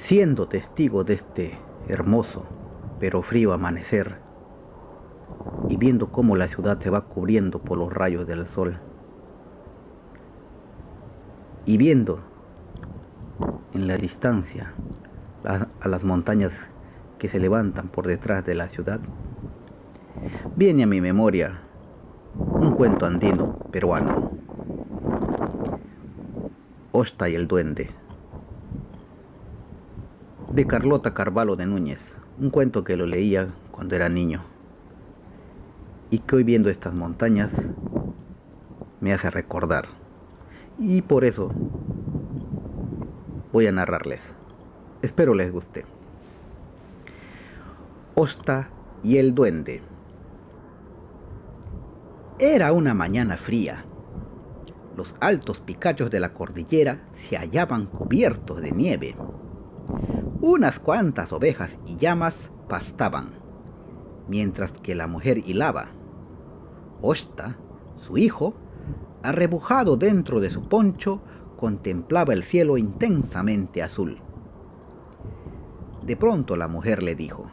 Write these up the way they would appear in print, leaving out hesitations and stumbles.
Siendo testigo de este hermoso pero frío amanecer y viendo cómo la ciudad se va cubriendo por los rayos del sol y viendo en la distancia a las montañas que se levantan por detrás de la ciudad, viene a mi memoria un cuento andino peruano, Osta y el duende, de Carlota Carvalho de Núñez, un cuento que lo leía cuando era niño y que hoy viendo estas montañas me hace recordar, y por eso voy a narrarles. Espero les guste. Osta y el duende. Era una mañana fría. Los altos picachos de la cordillera se hallaban cubiertos de nieve. Unas cuantas ovejas y llamas pastaban, mientras que la mujer hilaba. Osta, su hijo, arrebujado dentro de su poncho, contemplaba el cielo intensamente azul. De pronto la mujer le dijo: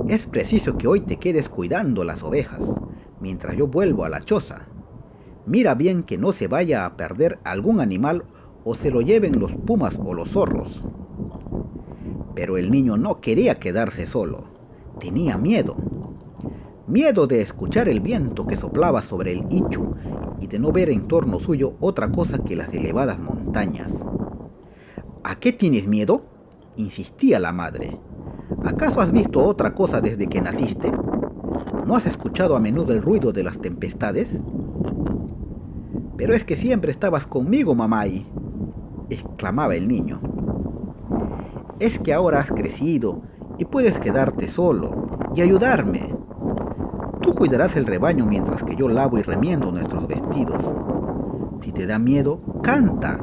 «Es preciso que hoy te quedes cuidando las ovejas, mientras yo vuelvo a la choza. Mira bien que no se vaya a perder algún animal o se lo lleven los pumas o los zorros». Pero el niño no quería quedarse solo, tenía miedo. Miedo de escuchar el viento que soplaba sobre el Ichu y de no ver en torno suyo otra cosa que las elevadas montañas. «¿A qué tienes miedo?», insistía la madre. «¿Acaso has visto otra cosa desde que naciste? ¿No has escuchado a menudo el ruido de las tempestades?». «Pero es que siempre estabas conmigo, mamay», exclamaba el niño. «Es que ahora has crecido y puedes quedarte solo y ayudarme. Tú cuidarás el rebaño mientras que yo lavo y remiendo nuestros vestidos. Si te da miedo, canta.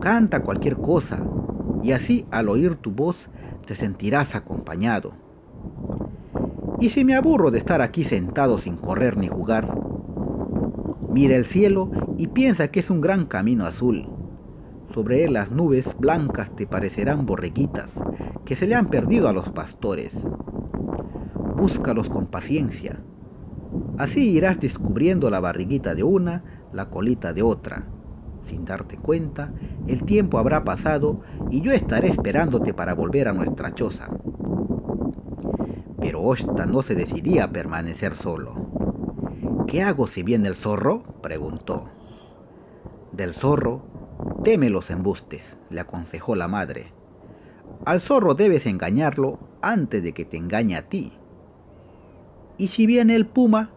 Canta cualquier cosa, y así al oír tu voz te sentirás acompañado. Y si me aburro de estar aquí sentado sin correr ni jugar, mira el cielo y piensa que es un gran camino azul. Sobre él las nubes blancas te parecerán borreguitas que se le han perdido a los pastores. Búscalos con paciencia. Así irás descubriendo la barriguita de una, la colita de otra. Sin darte cuenta, el tiempo habrá pasado y yo estaré esperándote para volver a nuestra choza». Pero Osta no se decidía a permanecer solo. «¿Qué hago si viene el zorro?», preguntó. «Del zorro, teme los embustes», le aconsejó la madre. «Al zorro debes engañarlo antes de que te engañe a ti». «¿Y si viene el puma?».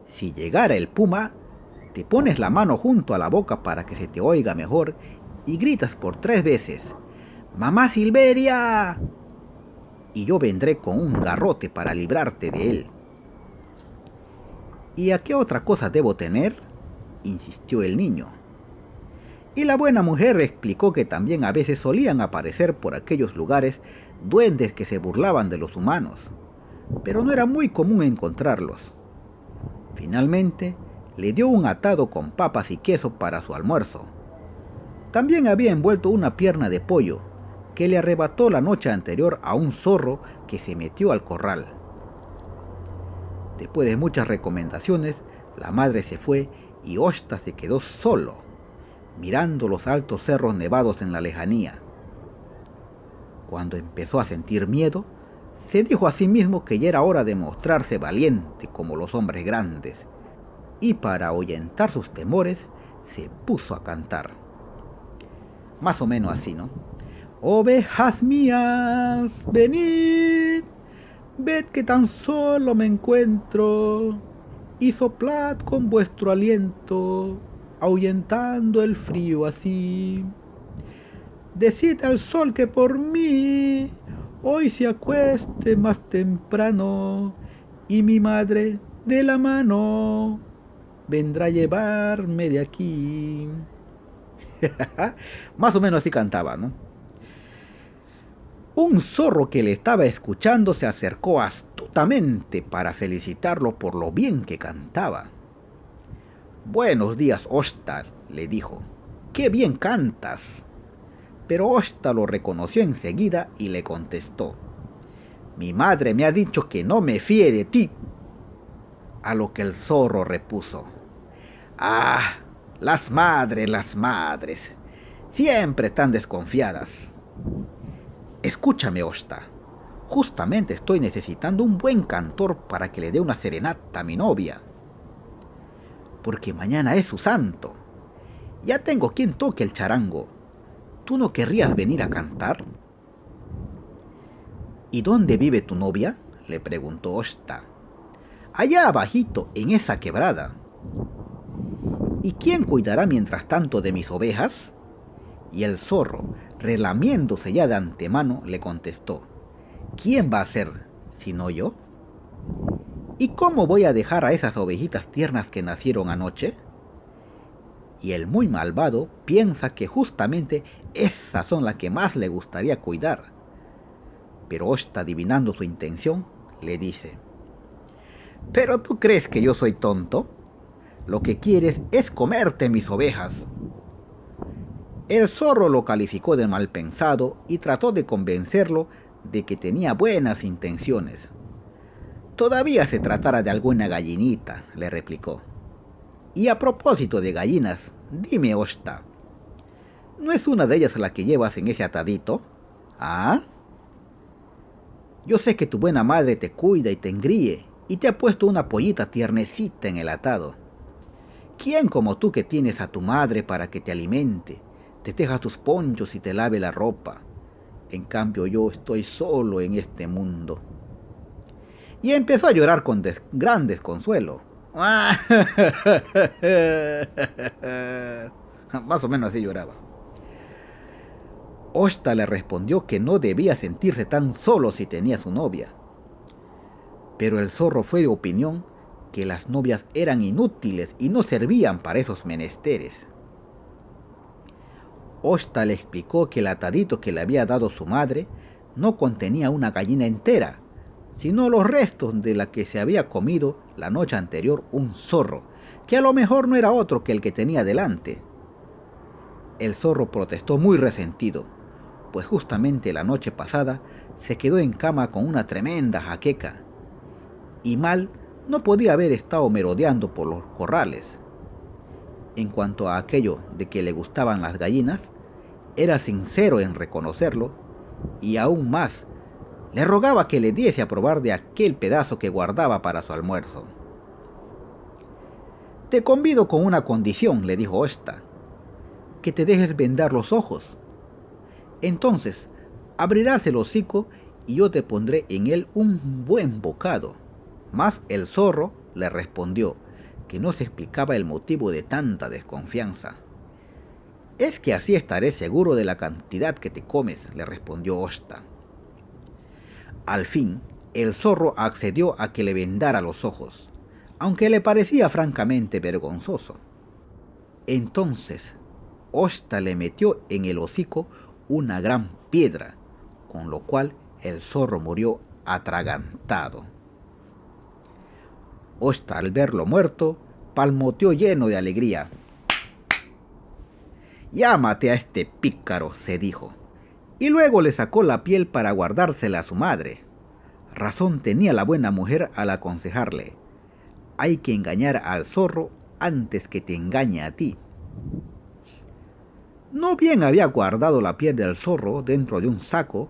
«Si llegara el puma, te pones la mano junto a la boca para que se te oiga mejor y gritas por 3 veces: ¡Mamá Silveria!, y yo vendré con un garrote para librarte de él». «¿Y a qué otra cosa debo tener?», insistió el niño. Y la buena mujer explicó que también a veces solían aparecer por aquellos lugares duendes que se burlaban de los humanos, pero no era muy común encontrarlos. Finalmente, le dio un atado con papas y queso para su almuerzo. También había envuelto una pierna de pollo, que le arrebató la noche anterior a un zorro que se metió al corral. Después de muchas recomendaciones, la madre se fue y Osta se quedó solo, mirando los altos cerros nevados en la lejanía. Cuando empezó a sentir miedo, se dijo a sí mismo que ya era hora de mostrarse valiente como los hombres grandes, y para ahuyentar sus temores se puso a cantar. Más o menos así, ¿no? «Ovejas mías, venid, ved que tan solo me encuentro, y soplad con vuestro aliento, ahuyentando el frío así. Decid al sol que por mí hoy se acueste más temprano, y mi madre de la mano vendrá a llevarme de aquí». Más o menos así cantaba, ¿no? Un zorro que le estaba escuchando se acercó astutamente para felicitarlo por lo bien que cantaba. «Buenos días, Osta», le dijo. «¡Qué bien cantas! Pero Osta lo reconoció enseguida y le contestó: mi madre me ha dicho que no me fíe de ti. A lo que el zorro repuso: ah, las madres, siempre tan desconfiadas. Escúchame, Osta, justamente estoy necesitando un buen cantor para que le dé una serenata a mi novia, porque mañana es su santo. Ya tengo quien toque el charango. ¿Tú no querrías venir a cantar? ¿Y dónde vive tu novia?, le preguntó Osta. Allá abajito, en esa quebrada. ¿Y quién cuidará mientras tanto de mis ovejas? Y el zorro, relamiéndose ya de antemano, le contestó: ¿quién va a ser, sino yo? ¿Y cómo voy a dejar a esas ovejitas tiernas que nacieron anoche? Y el muy malvado piensa que justamente esas son las que más le gustaría cuidar. Pero Osta, adivinando su intención, le dice: ¿pero tú crees que yo soy tonto? Lo que quieres es comerte mis ovejas. El zorro lo calificó de mal pensado y trató de convencerlo de que tenía buenas intenciones. Todavía se tratara de alguna gallinita, le replicó. Y a propósito de gallinas, dime, Osta, ¿no es una de ellas la que llevas en ese atadito? ¿Ah? Yo sé que tu buena madre te cuida y te engríe, y te ha puesto una pollita tiernecita en el atado. ¿Quién como tú que tienes a tu madre para que te alimente, te teja tus ponchos y te lave la ropa? En cambio yo estoy solo en este mundo. Y empezó a llorar con gran desconsuelo. Más o menos así lloraba. Osta le respondió que no debía sentirse tan solo si tenía su novia. Pero el zorro fue de opinión que las novias eran inútiles y no servían para esos menesteres. Osta le explicó que el atadito que le había dado su madre no contenía una gallina entera, sino los restos de la que se había comido la noche anterior un zorro, que a lo mejor no era otro que el que tenía delante. El zorro protestó muy resentido, pues justamente la noche pasada se quedó en cama con una tremenda jaqueca, y mal no podía haber estado merodeando por los corrales. En cuanto a aquello de que le gustaban las gallinas, era sincero en reconocerlo, y aún más, le rogaba que le diese a probar de aquel pedazo que guardaba para su almuerzo. Te convido con una condición, le dijo Osta, que te dejes vendar los ojos. Entonces abrirás el hocico y yo te pondré en él un buen bocado. Mas el zorro le respondió que no se explicaba el motivo de tanta desconfianza. Es que así estaré seguro de la cantidad que te comes, le respondió Osta. Al fin, el zorro accedió a que le vendara los ojos, aunque le parecía francamente vergonzoso. Entonces, Osta le metió en el hocico una gran piedra, con lo cual el zorro murió atragantado. Osta, al verlo muerto, palmoteó lleno de alegría. Ya maté a este pícaro, se dijo, y luego le sacó la piel para guardársela a su madre. Razón tenía la buena mujer al aconsejarle: hay que engañar al zorro antes que te engañe a ti. No bien había guardado la piel del zorro dentro de un saco,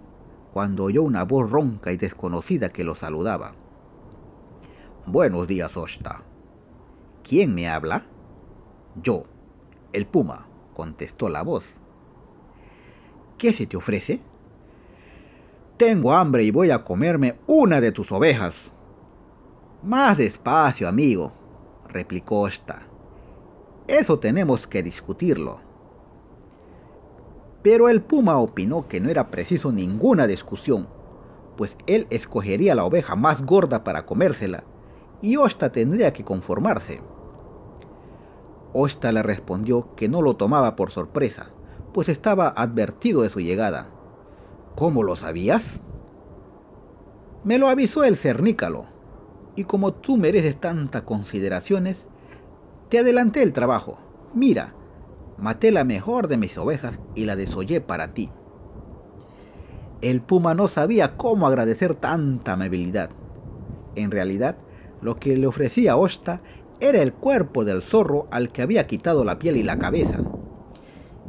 cuando oyó una voz ronca y desconocida que lo saludaba. Buenos días, Osta. ¿Quién me habla? Yo, el puma, contestó la voz. ¿Qué se te ofrece? Tengo hambre y voy a comerme una de tus ovejas. Más despacio, amigo, replicó Osta. Eso tenemos que discutirlo. Pero el puma opinó que no era preciso ninguna discusión, pues él escogería la oveja más gorda para comérsela, y Osta tendría que conformarse. Osta le respondió que no lo tomaba por sorpresa, pues estaba advertido de su llegada. ¿Cómo lo sabías? Me lo avisó el cernícalo, y como tú mereces tantas consideraciones, te adelanté el trabajo. Mira, Maté la mejor de mis ovejas y la desollé para ti. El puma no sabía cómo agradecer tanta amabilidad. En realidad, lo que le ofrecía Osta era el cuerpo del zorro al que había quitado la piel y la cabeza.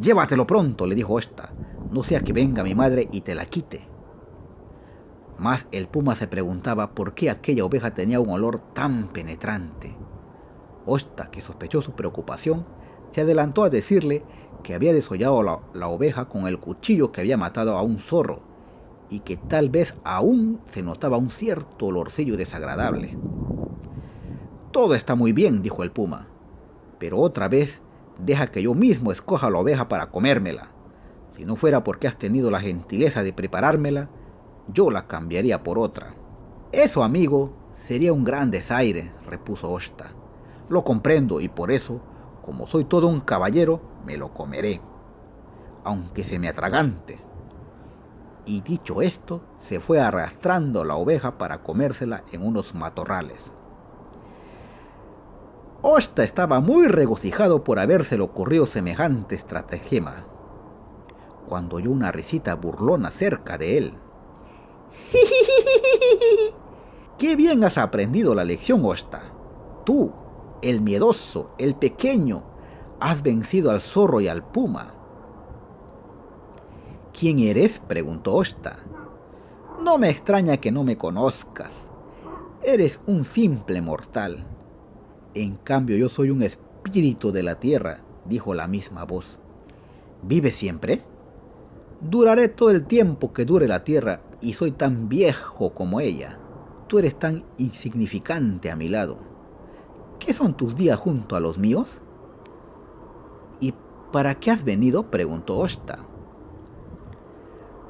«Llévatelo pronto», le dijo Osta, «no sea que venga mi madre y te la quite». Mas el puma se preguntaba por qué aquella oveja tenía un olor tan penetrante. Osta, que sospechó su preocupación, se adelantó a decirle que había desollado la oveja con el cuchillo que había matado a un zorro, y que tal vez aún se notaba un cierto olorcillo desagradable. «Todo está muy bien», dijo el puma, «pero otra vez deja que yo mismo escoja la oveja para comérmela. Si no fuera porque has tenido la gentileza de preparármela, yo la cambiaría por otra». «Eso, amigo, sería un gran desaire», repuso Osta. «Lo comprendo y por eso, como soy todo un caballero, me lo comeré, aunque se me atragante». Y dicho esto, se fue arrastrando la oveja para comérsela en unos matorrales. Osta estaba muy regocijado por habérsele ocurrido semejante estratagema, cuando oyó una risita burlona cerca de él. «¡Qué bien has aprendido la lección, Osta! Tú, el miedoso, el pequeño, has vencido al zorro y al puma». «¿Quién eres?», preguntó Osta. «No me extraña que no me conozcas. Eres un simple mortal. En cambio yo soy un espíritu de la tierra», dijo la misma voz. «¿Vives siempre?». «Duraré todo el tiempo que dure la tierra y soy tan viejo como ella. Tú eres tan insignificante a mi lado. ¿Qué son tus días junto a los míos?». «¿Y para qué has venido?», preguntó Osta.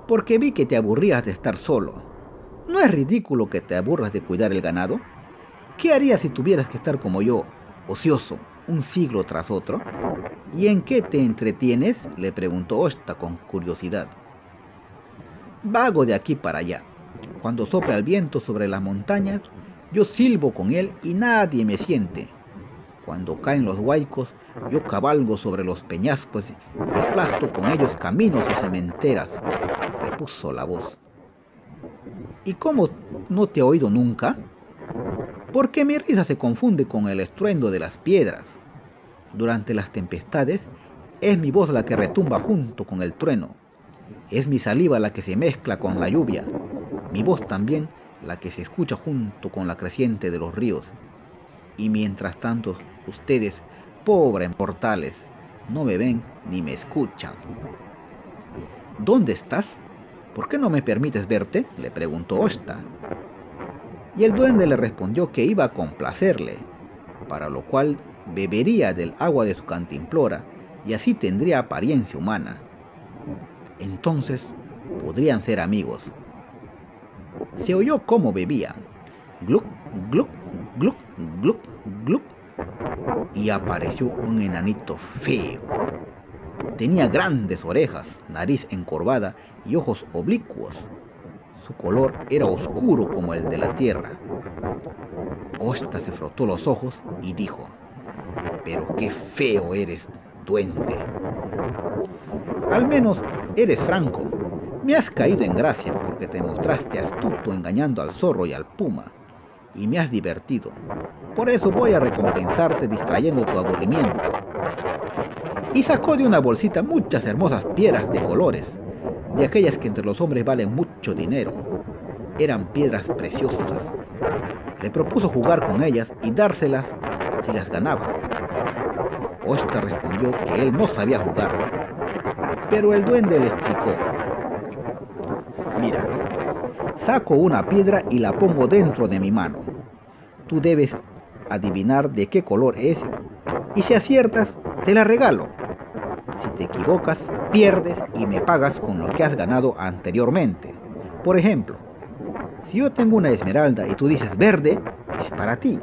«Porque vi que te aburrías de estar solo. ¿No es ridículo que te aburras de cuidar el ganado? ¿Qué harías si tuvieras que estar como yo, ocioso, un siglo tras otro?». «¿Y en qué te entretienes?», le preguntó Osta con curiosidad. «Vago de aquí para allá. Cuando sopla el viento sobre las montañas, yo silbo con él y nadie me siente. Cuando caen los huaicos, yo cabalgo sobre los peñascos y aplasto con ellos caminos y cementeras», repuso la voz. «¿Y cómo no te he oído nunca?». «Porque mi risa se confunde con el estruendo de las piedras. Durante las tempestades es mi voz la que retumba junto con el trueno. Es mi saliva la que se mezcla con la lluvia, mi voz también la que se escucha junto con la creciente de los ríos. Y mientras tanto ustedes, pobres mortales, no me ven ni me escuchan». «¿Dónde estás? ¿Por qué no me permites verte?», le preguntó Osta. Y el duende le respondió que iba a complacerle, para lo cual bebería del agua de su cantimplora y así tendría apariencia humana. Entonces podrían ser amigos. Se oyó cómo bebía. Gluc, gluc, gluc, gluc, gluc. Y apareció un enanito feo. Tenía grandes orejas, nariz encorvada y ojos oblicuos. Su color era oscuro como el de la tierra. Osta se frotó los ojos y dijo: «Pero qué feo eres, duende. Al menos eres franco. Me has caído en gracia porque te mostraste astuto engañando al zorro y al puma, y me has divertido. Por eso voy a recompensarte distrayendo tu aburrimiento». Y sacó de una bolsita muchas hermosas piedras de colores, de aquellas que entre los hombres valen mucho dinero. Eran piedras preciosas. Le propuso jugar con ellas y dárselas si las ganaba. Osta respondió que él no sabía jugar, pero el duende le explicó: «Mira, saco una piedra y la pongo dentro de mi mano. Tú debes adivinar de qué color es y si aciertas, te la regalo. Si te equivocas, pierdes y me pagas con lo que has ganado anteriormente. Por ejemplo, si yo tengo una esmeralda y tú dices verde, es para ti.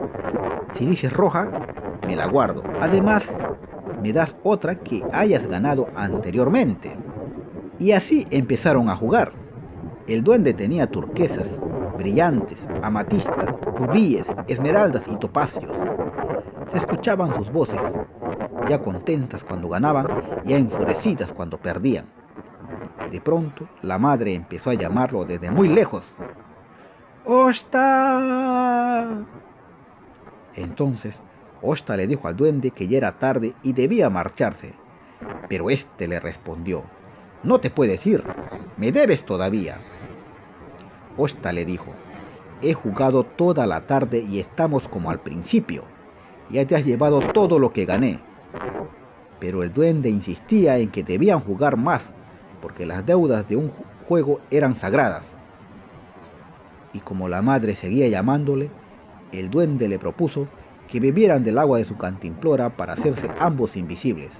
Si dices roja, me la guardo. Además, me das otra que hayas ganado anteriormente». Y así empezaron a jugar. El duende tenía turquesas, brillantes, amatistas, rubíes, esmeraldas y topacios. Se escuchaban sus voces, ya contentas cuando ganaban, ya enfurecidas cuando perdían. De pronto, la madre empezó a llamarlo desde muy lejos. ¡Osta! Entonces, Osta le dijo al duende que ya era tarde y debía marcharse. Pero éste le respondió: no te puedes ir, me debes todavía. Osta le dijo: he jugado toda la tarde y estamos como al principio. Ya te has llevado todo lo que gané. Pero el duende insistía en que debían jugar más, porque las deudas de un juego eran sagradas. Y como la madre seguía llamándole, el duende le propuso que bebieran del agua de su cantimplora para hacerse ambos invisibles.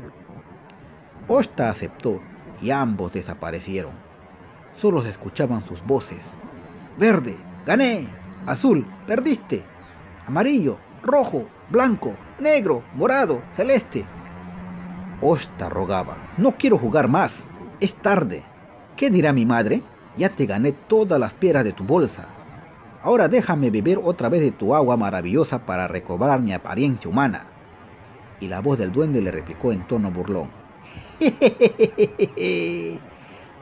Osta aceptó y ambos desaparecieron. Solo se escuchaban sus voces. Verde, gané. Azul, perdiste. Amarillo, rojo, blanco, negro, morado, celeste. Osta rogaba: no quiero jugar más. Es tarde. ¿Qué dirá mi madre? Ya te gané todas las piedras de tu bolsa. Ahora déjame beber otra vez de tu agua maravillosa para recobrar mi apariencia humana. Y la voz del duende le replicó en tono burlón: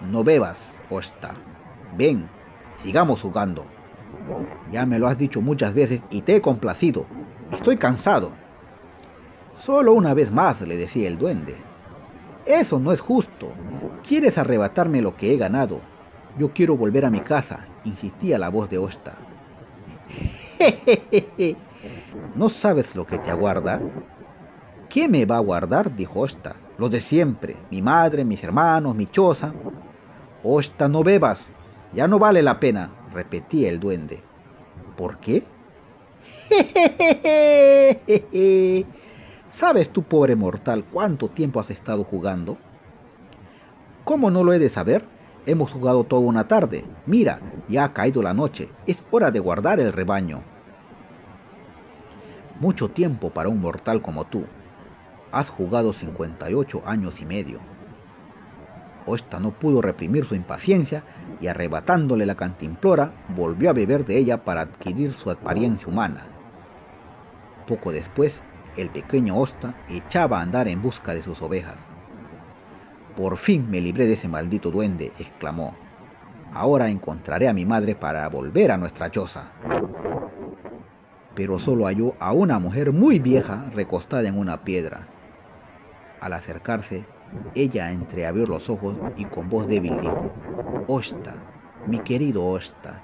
no bebas, Osta. Ven, sigamos jugando. Ya me lo has dicho muchas veces y te he complacido. Estoy cansado. Solo una vez más, le decía el duende. Eso no es justo. Quieres arrebatarme lo que he ganado. Yo quiero volver a mi casa, insistía la voz de Osta. ¿No sabes lo que te aguarda? ¿Qué me va a guardar?, dijo Osta. Lo de siempre, mi madre, mis hermanos, mi choza. Osta, no bebas, ya no vale la pena, repetía el duende. ¿Por qué? ¿Sabes tú, pobre mortal, cuánto tiempo has estado jugando? ¿Cómo no lo he de saber? Hemos jugado toda una tarde. Mira, ya ha caído la noche. Es hora de guardar el rebaño. Mucho tiempo para un mortal como tú. Has jugado 58 años y medio. Osta no pudo reprimir su impaciencia y, arrebatándole la cantimplora, volvió a beber de ella para adquirir su apariencia humana. Poco después, el pequeño Osta echaba a andar en busca de sus ovejas. Por fin me libré de ese maldito duende, exclamó. Ahora encontraré a mi madre para volver a nuestra choza. Pero solo halló a una mujer muy vieja recostada en una piedra. Al acercarse, ella entreabrió los ojos y con voz débil dijo: Osta, mi querido Osta.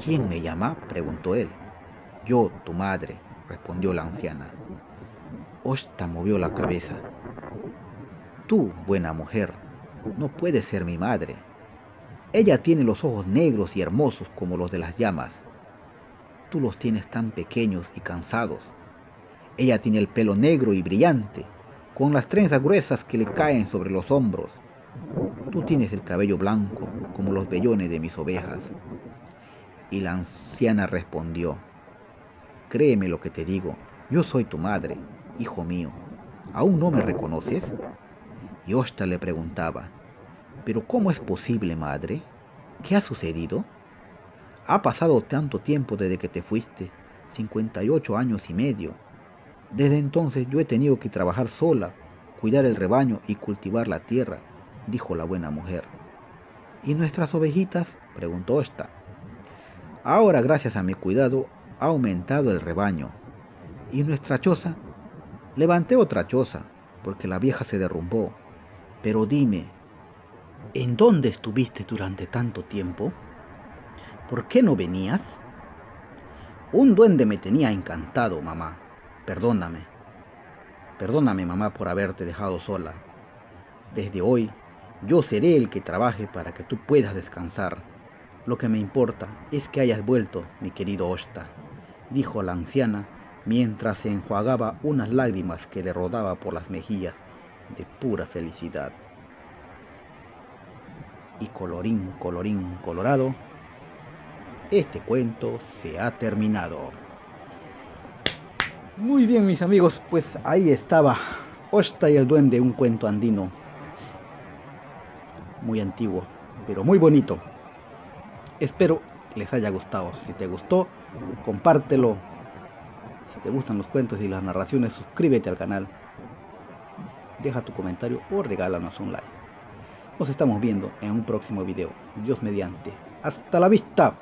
¿Quién me llama?, preguntó él. Yo, tu madre, respondió la anciana. Osta movió la cabeza. Tú, buena mujer, no puedes ser mi madre. Ella tiene los ojos negros y hermosos como los de las llamas. Tú los tienes tan pequeños y cansados. Ella tiene el pelo negro y brillante, con las trenzas gruesas que le caen sobre los hombros. Tú tienes el cabello blanco, como los vellones de mis ovejas. Y la anciana respondió: créeme lo que te digo, yo soy tu madre, hijo mío. ¿Aún no me reconoces? Y Osta le preguntaba: ¿pero cómo es posible, madre? ¿Qué ha sucedido? Ha pasado tanto tiempo desde que te fuiste, 58 años y medio. Desde entonces yo he tenido que trabajar sola, cuidar el rebaño y cultivar la tierra, dijo la buena mujer. ¿Y nuestras ovejitas?, preguntó Osta. Ahora, gracias a mi cuidado, ha aumentado el rebaño. ¿Y nuestra choza? Levanté otra choza, porque la vieja se derrumbó. Pero dime, ¿en dónde estuviste durante tanto tiempo? ¿Por qué no venías? Un duende me tenía encantado, mamá. Perdóname. Perdóname, mamá, por haberte dejado sola. Desde hoy, yo seré el que trabaje para que tú puedas descansar. Lo que me importa es que hayas vuelto, mi querido Osta, dijo la anciana mientras se enjuagaba unas lágrimas que le rodaban por las mejillas de pura felicidad. Y colorín colorado, este cuento se ha terminado. Muy bien, mis amigos, pues ahí estaba Osta y el duende, un cuento andino muy antiguo, pero muy bonito. Espero les haya gustado. Si te gustó, compártelo. Si te gustan los cuentos y las narraciones, suscríbete al canal. deja tu comentario o regálanos un like. Nos estamos viendo en un próximo video. Dios mediante. ¡Hasta la vista!